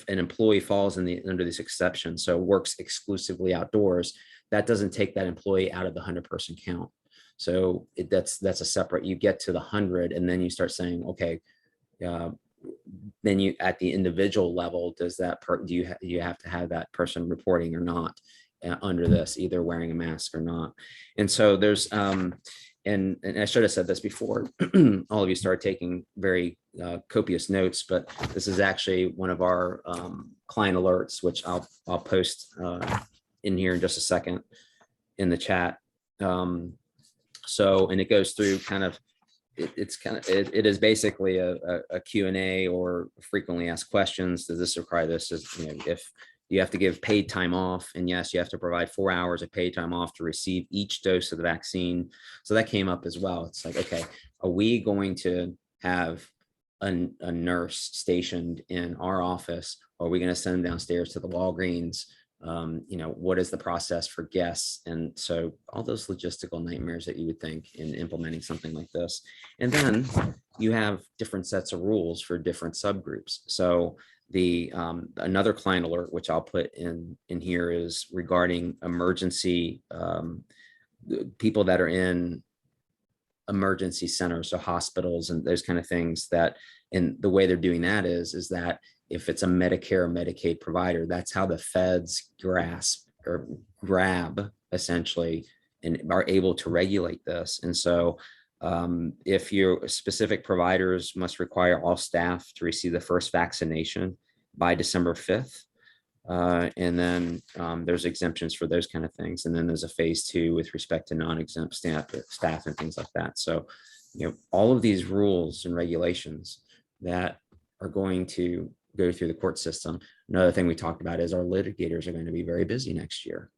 an employee falls under this exception, so works exclusively outdoors, that doesn't take that employee out of the 100-person count. So that's a separate, you get to the 100 and then you start saying, okay, then you at the individual level, does that do you have to have that person reporting or not under this, either wearing a mask or not? And so there's and I should have said this before all of you start taking very copious notes, but this is actually one of our client alerts, which I'll post in here in just a second in the chat. So, and it goes through kind of, it is basically a Q&A or frequently asked questions. Does this require this? If you have to give paid time off, and yes, you have to provide 4 hours of paid time off to receive each dose of the vaccine. So that came up as well. It's like, okay, are we going to have a nurse stationed in our office? Or are we going to send them downstairs to the Walgreens? What is the process for guests? And so all those logistical nightmares that you would think in implementing something like this. And then you have different sets of rules for different subgroups. So another client alert, which I'll put in here, is regarding emergency people that are in emergency centers, so hospitals and those kind of things. That, and the way they're doing that is that if it's a Medicare or Medicaid provider, that's how the feds grab essentially and are able to regulate this. And so if your specific providers must require all staff to receive the first vaccination by December 5th. And then there's exemptions for those kind of things. And then there's a phase 2 with respect to non-exempt staff and things like that. So, all of these rules and regulations that are going to go through the court system. Another thing we talked about is our litigators are going to be very busy next year.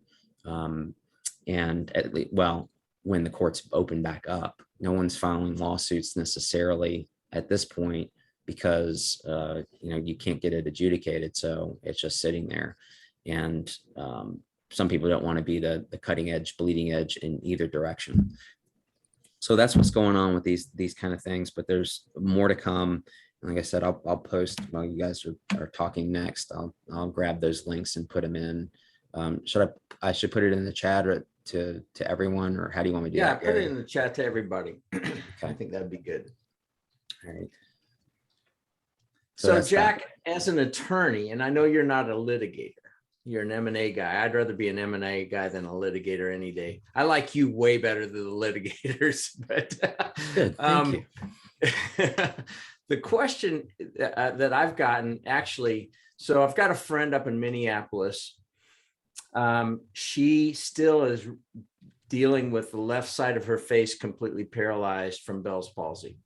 And at least, well, when the courts open back up, no one's filing lawsuits necessarily at this point because, you can't get it adjudicated. So it's just sitting there. And some people don't want to be the cutting edge, bleeding edge in either direction. So that's what's going on with these kind of things, but there's more to come. Like I said, I'll post while you guys are talking next. I'll grab those links and put them in. I should put it in the chat or to everyone, or how do you want me to do that? Yeah, put it in the chat to everybody. Okay. I think that'd be good. All right. So Jack, as an attorney, and I know you're not a litigator, you're an M&A guy. I'd rather be an M&A guy than a litigator any day. I like you way better than the litigators, but good. Thank you. The question that I've gotten actually, so I've got a friend up in Minneapolis. She still is dealing with the left side of her face completely paralyzed from Bell's palsy.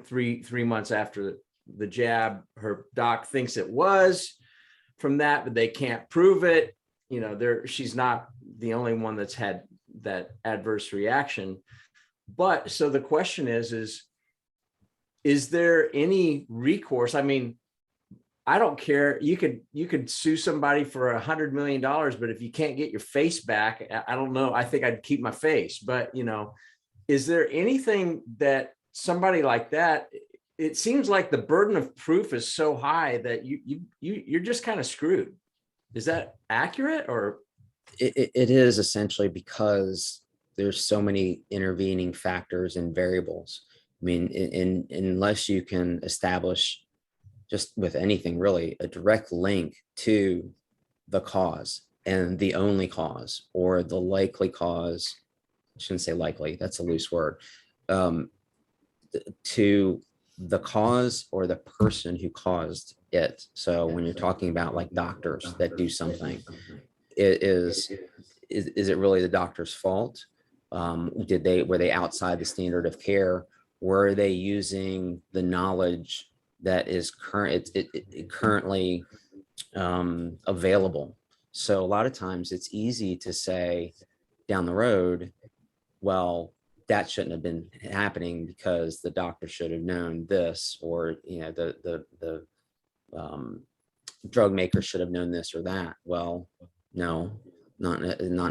3 months after the jab, her doc thinks it was from that, but they can't prove it. She's not the only one that's had that adverse reaction. But so the question is there any recourse? I mean, I don't care. You could sue somebody for $100 million, but if you can't get your face back, I don't know. I think I'd keep my face. But is there anything that somebody like that? It seems like the burden of proof is so high that you're just kind of screwed. Is that accurate? Or it is essentially because there's so many intervening factors and variables. I mean, unless you can establish, just with anything really, a direct link to the cause, and the only cause or the likely cause, I shouldn't say likely, that's a loose word, to the cause or the person who caused it. So when you're talking about like doctors that do something, it is it really the doctor's fault? Were they outside the standard of care? Were they using the knowledge that is currently available? So a lot of times it's easy to say down the road, well, that shouldn't have been happening because the doctor should have known this, or the drug maker should have known this or that. Well, no, not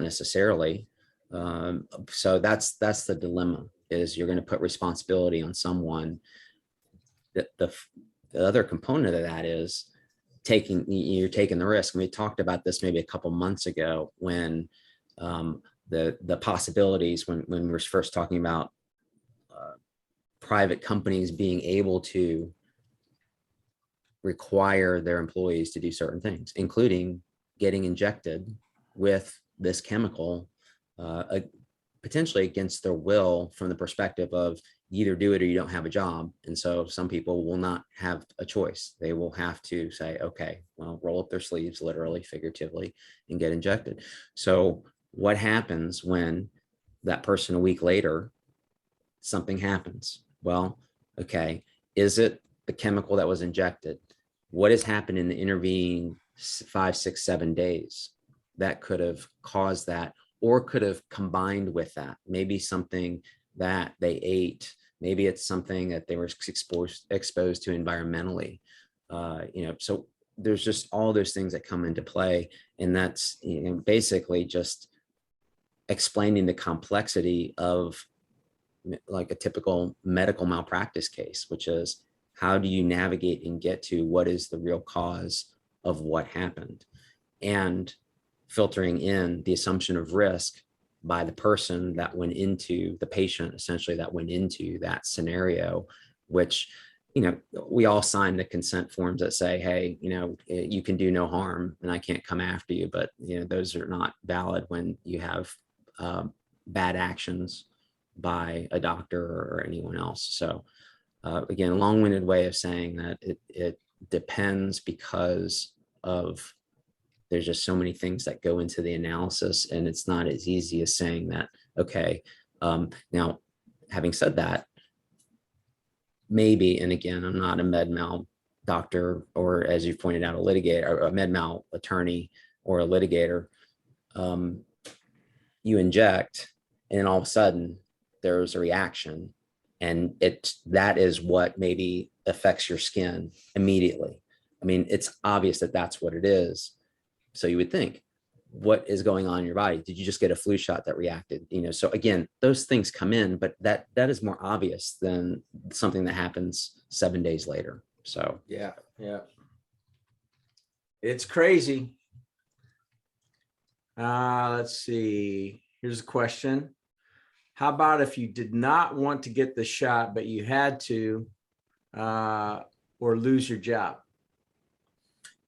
necessarily. So that's the dilemma, is you're going to put responsibility on someone. The other component of that is you're taking the risk. And we talked about this maybe a couple months ago when the possibilities, when we were first talking about private companies being able to require their employees to do certain things, including getting injected with this chemical, potentially against their will, from the perspective of you either do it or you don't have a job. And so some people will not have a choice. They will have to say, okay, well, roll up their sleeves, literally, figuratively, and get injected. So what happens when that person a week later, something happens? Well, okay, is it the chemical that was injected? What has happened in the intervening 5, 6, 7 days that could have caused that, or could have combined with that? Maybe something that they ate, maybe it's something that they were exposed to environmentally. So there's just all those things that come into play, and that's basically just explaining the complexity of like a typical medical malpractice case, which is, how do you navigate and get to what is the real cause of what happened, and filtering in the assumption of risk by the person that went into, the patient essentially that went into that scenario, which, we all sign the consent forms that say, hey, you can do no harm and I can't come after you. But, those are not valid when you have bad actions by a doctor or anyone else. So again, a long-winded way of saying that it depends, because of there's just so many things that go into the analysis, and it's not as easy as saying that, okay, now, having said that, maybe, and again, I'm not a med mal doctor, or as you pointed out, a litigator, or a med mal attorney, or a litigator. You inject, and all of a sudden there's a reaction, and that is what maybe affects your skin immediately. I mean, it's obvious that that's what it is. So you would think, what is going on in your body? Did you just get a flu shot that reacted? So again, those things come in, but that is more obvious than something that happens 7 days later. So yeah, it's crazy. Let's see. Here's a question. How about if you did not want to get the shot, but you had to, or lose your job?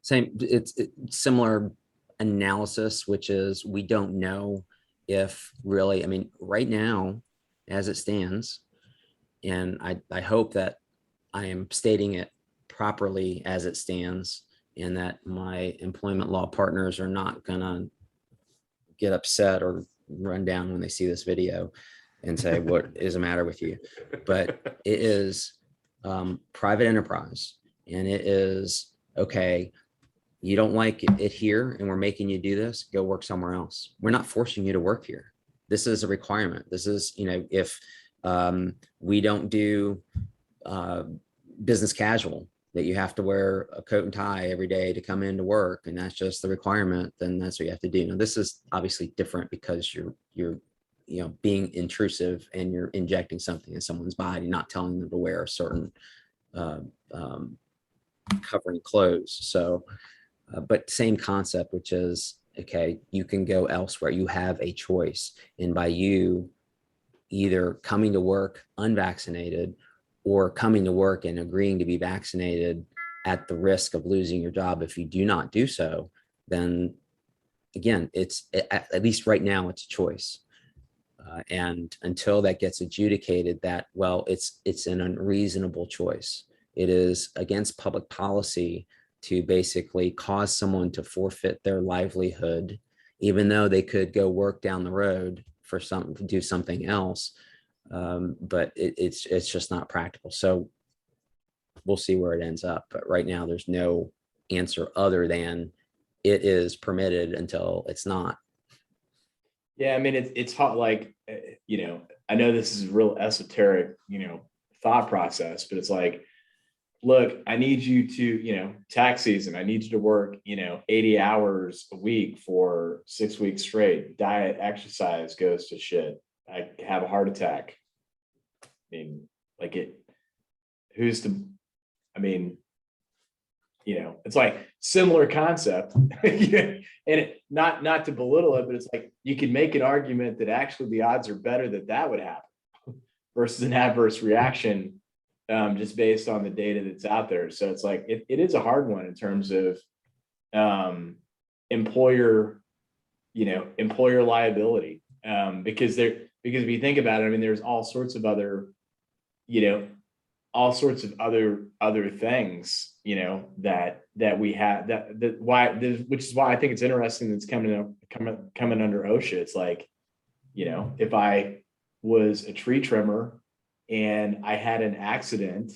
Same, it's similar analysis, which is, we don't know if really, I mean, right now, as it stands, and I hope that I am stating it properly as it stands, and that my employment law partners are not gonna get upset or run down when they see this video and say, what is the matter with you? But it is private enterprise, and it is, okay, you don't like it here and we're making you do this, go work somewhere else. We're not forcing you to work here. This is a requirement. This is, if we don't do business casual, that you have to wear a coat and tie every day to come into work, and that's just the requirement, then that's what you have to do. Now, this is obviously different because you're being intrusive, and you're injecting something in someone's body, not telling them to wear a certain covering clothes. So, but same concept, which is, okay, you can go elsewhere. You have a choice. And by you either coming to work unvaccinated, or coming to work and agreeing to be vaccinated at the risk of losing your job if you do not do so, then again, it's at least right now, it's a choice. And until that gets adjudicated that, well, it's an unreasonable choice. It is against public policy to basically cause someone to forfeit their livelihood, even though they could go work down the road for do something else. But it's just not practical. So we'll see where it ends up. But right now, there's no answer other than it is permitted until it's not. Yeah, I mean, it's hot. Like, I know this is a real esoteric, thought process, but it's like, look, I need you to, tax season, I need you to work, 80 hours a week for 6 weeks straight. Diet, exercise goes to shit. I have a heart attack. I mean, it's like similar concept, and not to belittle it, but it's like you can make an argument that actually the odds are better that would happen versus an adverse reaction, just based on the data that's out there. So it's like it is a hard one in terms of employer liability, because if you think about it, I mean, there's all sorts of other things, that we have which is why I think it's interesting that's coming under OSHA. It's like, if I was a tree trimmer and I had an accident,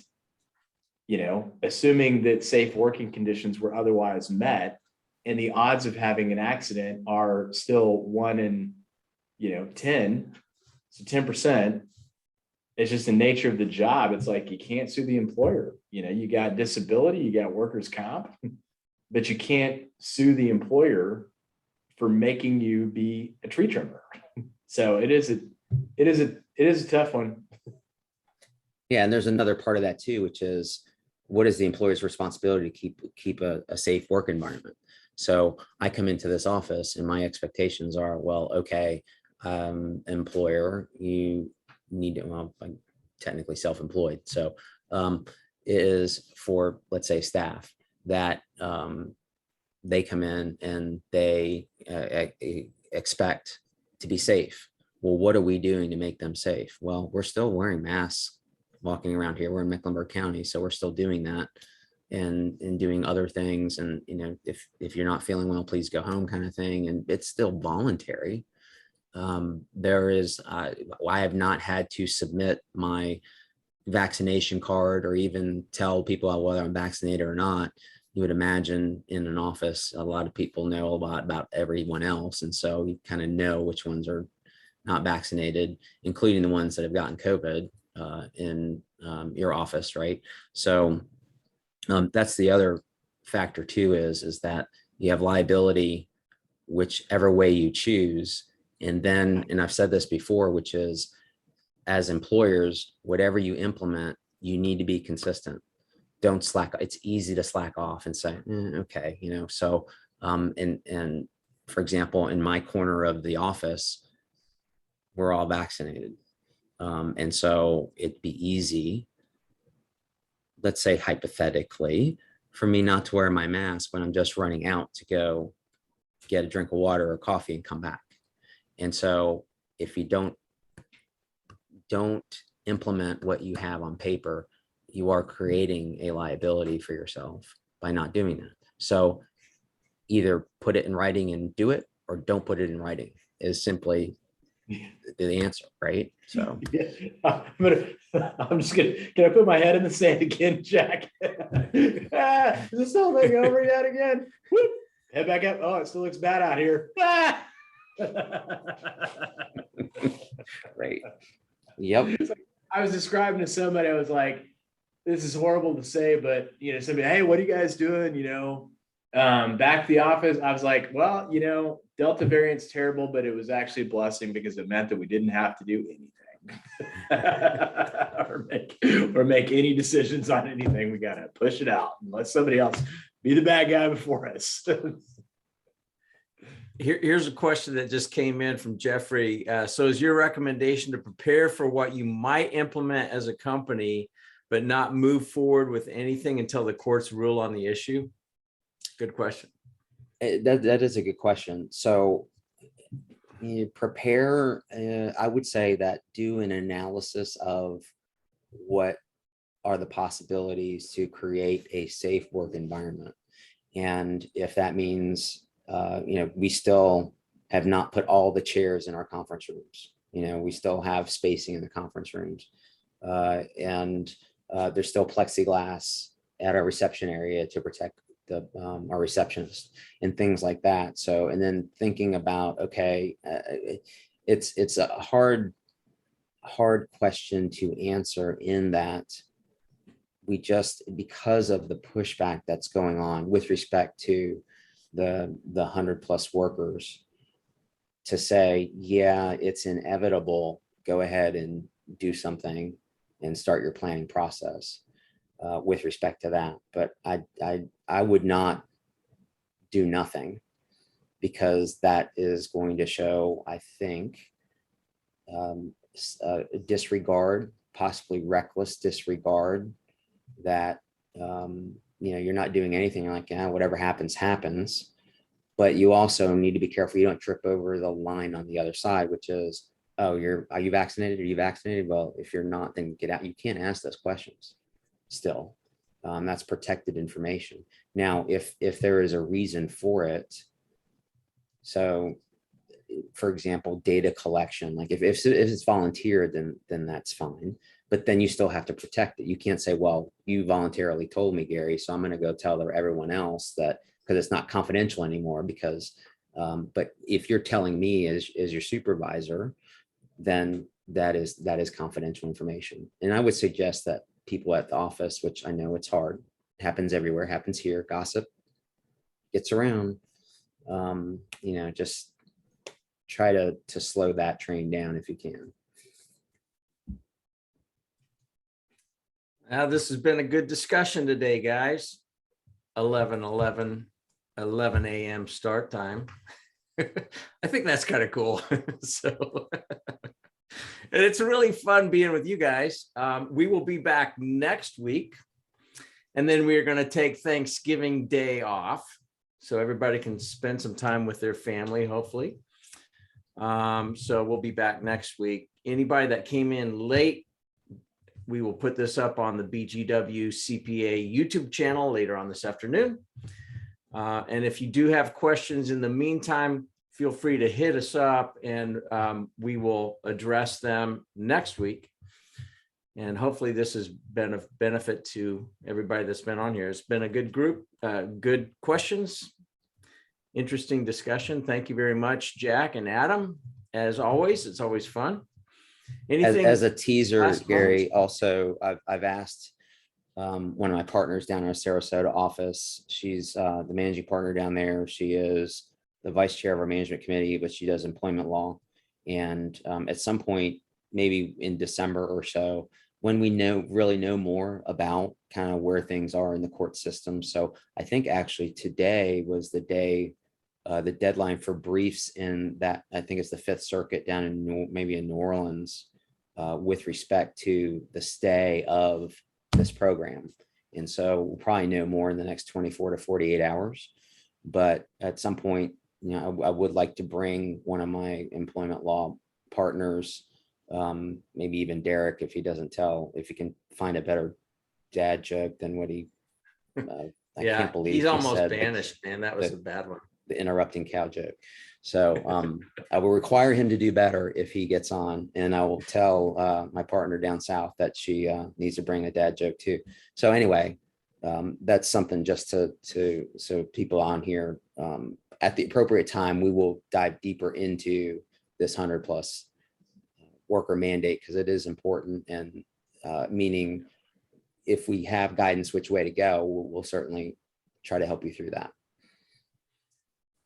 assuming that safe working conditions were otherwise met, and the odds of having an accident are still 1 in 10, so 10%. It's just the nature of the job. It's like you can't sue the employer. You got disability, you got workers' comp, but you can't sue the employer for making you be a tree trimmer. So it is a tough one. Yeah, and there's another part of that too, which is what is the employer's responsibility to keep a safe work environment. So I come into this office and my expectations are, well, okay, employer, you need to, well, I'm technically self-employed. So is for, let's say, staff that they come in and they expect to be safe. Well, what are we doing to make them safe? Well, we're still wearing masks walking around here. We're in Mecklenburg County, so we're still doing that and doing other things. And, if you're not feeling well, please go home kind of thing. And it's still voluntary. I have not had to submit my vaccination card or even tell people whether I'm vaccinated or not. You would imagine in an office, a lot of people know a lot about everyone else. And so you kind of know which ones are not vaccinated, including the ones that have gotten COVID in your office, right? So that's the other factor too, is that you have liability whichever way you choose. And then, and I've said this before, which is, as employers, whatever you implement, you need to be consistent. Don't slack. It's easy to slack off and say, okay, so, and for example, in my corner of the office, we're all vaccinated. And so it'd be easy, let's say hypothetically, for me not to wear my mask when I'm just running out to go get a drink of water or coffee and come back. And so if you don't implement what you have on paper, you are creating a liability for yourself by not doing that. So either put it in writing and do it, or don't put it in writing is simply the answer, right? So I'm just can I put my head in the sand again, Jack? Is this whole thing over yet again? Whoop. Head back up. Oh, it still looks bad out here. Right. Yep. I was describing to somebody, I was like, this is horrible to say, but somebody, hey, what are you guys doing? Back to the office. I was like, well, Delta variant's terrible, but it was actually a blessing because it meant that we didn't have to do anything or make any decisions on anything. We got to push it out and let somebody else be the bad guy before us. Here's a question that just came in from Jeffrey. So is your recommendation to prepare for what you might implement as a company, but not move forward with anything until the courts rule on the issue? Good question. That is a good question. So prepare, I would say that do an analysis of what are the possibilities to create a safe work environment. And if that means, we still have not put all the chairs in our conference rooms, we still have spacing in the conference rooms. And there's still plexiglass at our reception area to protect our receptionist and things like that. So, and then thinking about, okay, it's a hard question to answer in that we just, because of the pushback that's going on with respect to the 100+ workers, to say, yeah, it's inevitable, go ahead and do something and start your planning process with respect to that. But I would not do nothing, because that is going to show, I think, disregard, possibly reckless disregard, that you're not doing anything. You're like, yeah, whatever happens happens. But you also need to be careful you don't trip over the line on the other side, which is, oh, are you vaccinated? Are you vaccinated? Well, if you're not, then get out. You can't ask those questions still. That's protected information. Now, if there is a reason for it, so for example, data collection, like if it's volunteer, then that's fine. But then you still have to protect it. You can't say, well, you voluntarily told me, Gary, so I'm going to go tell everyone else that, because it's not confidential anymore. Because, but if you're telling me as your supervisor, then that is confidential information. And I would suggest that people at the office, which I know it's hard, happens everywhere, happens here, gossip gets around, just try to slow that train down if you can. Now, this has been a good discussion today, guys. 11 a.m. start time. I think that's kind of cool. So, and it's really fun being with you guys. We will be back next week, and then we're going to take Thanksgiving Day off, so everybody can spend some time with their family, hopefully. So we'll be back next week. Anybody that came in late, we will put this up on the BGW CPA YouTube channel later on this afternoon. And if you do have questions in the meantime, feel free to hit us up, and we will address them next week. And hopefully this has been of benefit to everybody that's been on here. It's been a good group, good questions, interesting discussion. Thank you very much, Jack and Adam. As always, it's always fun. Anything as a teaser, Gary, also, I've asked one of my partners down in our Sarasota office. She's the managing partner down there. She is the vice chair of our management committee, but she does employment law. And at some point, maybe in December or so, when we really know more about kind of where things are in the court system. So I think actually today was the day, the deadline for briefs in that, I think it's the Fifth Circuit down in maybe in New Orleans, with respect to the stay of this program. And so we'll probably know more in the next 24 to 48 hours. But at some point, I would like to bring one of my employment law partners, maybe even Derek, if he can find a better dad joke than what he, I can't believe he's almost said, banished, man. That was a bad one. The interrupting cow joke. So I will require him to do better if he gets on, and I will tell my partner down south that she needs to bring a dad joke too. So anyway, that's something just so people on here, at the appropriate time, we will dive deeper into this 100+ worker mandate, because it is important. And meaning if we have guidance which way to go, we'll certainly try to help you through that.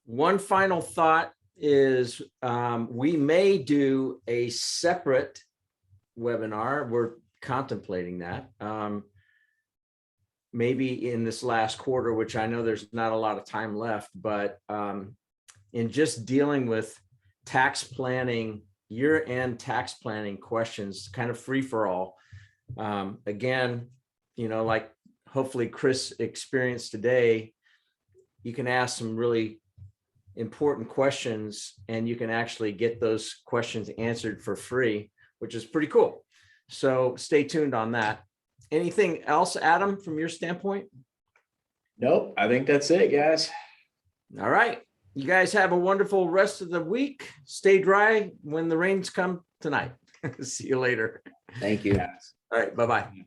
One final thought is we may do a separate webinar. We're contemplating that. Maybe in this last quarter, which I know there's not a lot of time left, but in just dealing with tax planning, year-end tax planning questions, kind of free for all. Again, like hopefully Chris experienced today, you can ask some really important questions, and you can actually get those questions answered for free, which is pretty cool. So stay tuned on that. Anything else, Adam, from your standpoint? Nope, I think that's it, guys. All right. You guys have a wonderful rest of the week. Stay dry when the rains come tonight. See you later. Thank you. Yes. All right. Bye-bye.